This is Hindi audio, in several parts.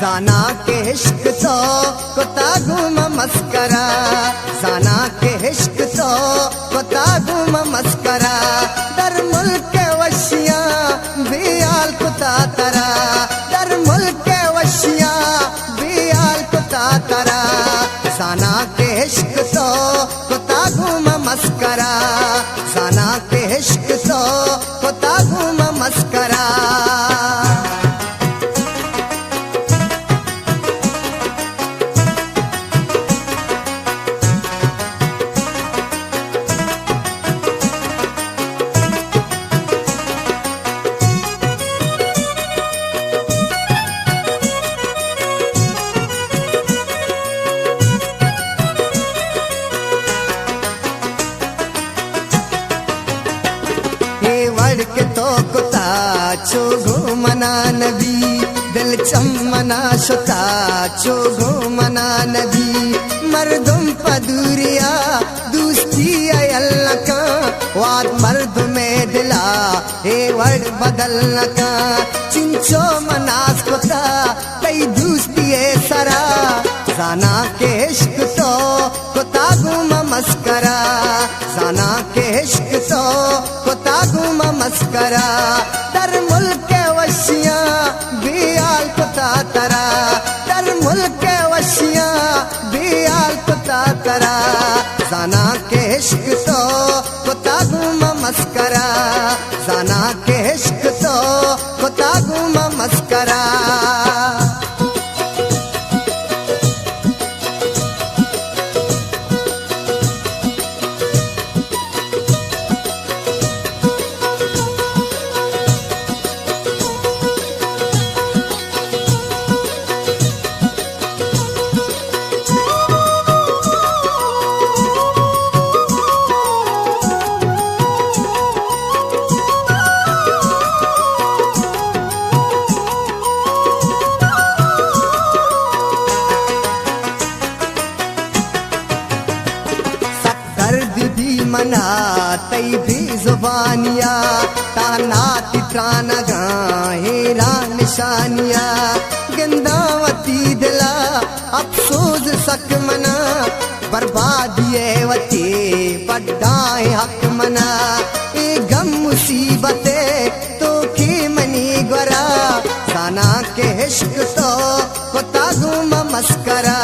जाना के इश्क तो कोता गुम मस्करा, जाना के इश्क तो कोता गुम मस्करा, दर मुल्क के वशिया बियाल कुता तरा, दर मुल्क के वशिया बियाल कुता तरा, जाना के इश्क तो कोता गुम मस्करा, जाना के इश्क तो कोता गुम मस्करा। के तो कुता चो घूमना नबी, दिल चमना शुता चो घूमना नबी, मर्दुम पदूरिया दूसती अल्लाह का, वाद मर्द में दिला ए वर्ड बदल का, चिंचो मनास कुता कई दूसती सरा, जाना के इश्क तो कुता गुम मस्करा, जाना के इश्क तो कुता गुम मस्करा, दर मुल्क के वशिया बियाल कुता तरा, दर मुल्क के वशिया बियाल कुता तरा, जाना के इश्क तो कुता गुम मस्करा, जाना के इश्क तो कुता गुम मस्करा। मना तई भी जुबानिया ताना तित्राना हेरा निशानिया, गंदावती दिला अफसोस सक मना, बर्बादिए वती बड्डाए हक मना, ए गम मुसीबते तो की मनी गोरा, जाना के इश्क तो कोता गुम मस्करा,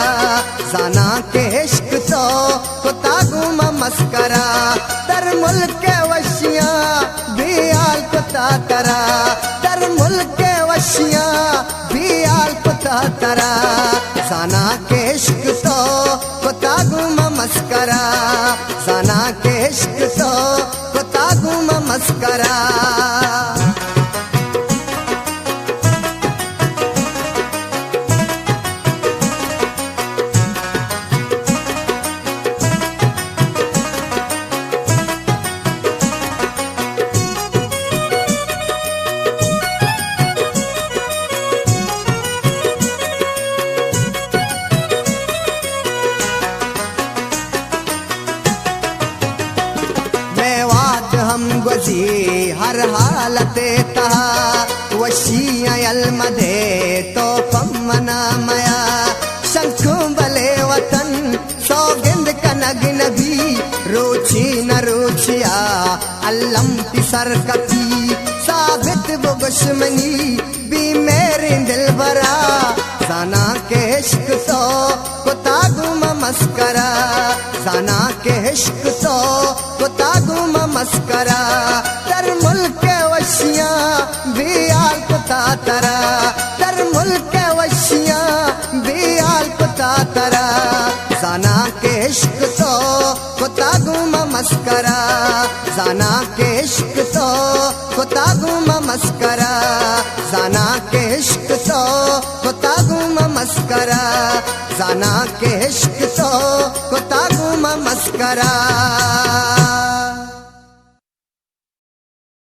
जाना के इश्क तो कोता गुम मस्करा, दर मुल्क के वशिया बियाल कुता तरा, दर मुल्क के वशिया बियाल कुता तरा, जाना के इश्क तो कोता गुम मस्करा, जाना के इश्क तो कोता गुम मस्करा। हम गुजी हर हालत तहा, वशी अलमदे तो पमना मया, शंखु बले वतन सौगंध कनग नबी, रोची न रोचिया अल्लम तिसर कपी, साबित वो दुश्मनी भी मेरे दिल भरा, जाना के इश्क तो कोता गुम मस्करा, जाना के इश्क तो कोता गुम मस्करा, दर मुल्क के वशिया बियाल कुता तरा, दर मुल्क के वशिया बियाल कुता तरा, जाना के इश्क तो कोता गुम मस्करा, जाना के इश्क तो कोता गुम मस्करा, जाना के इश्क तो कोता गुम मस्करा, जाना के इश्क तो कोता गुम मस्करा।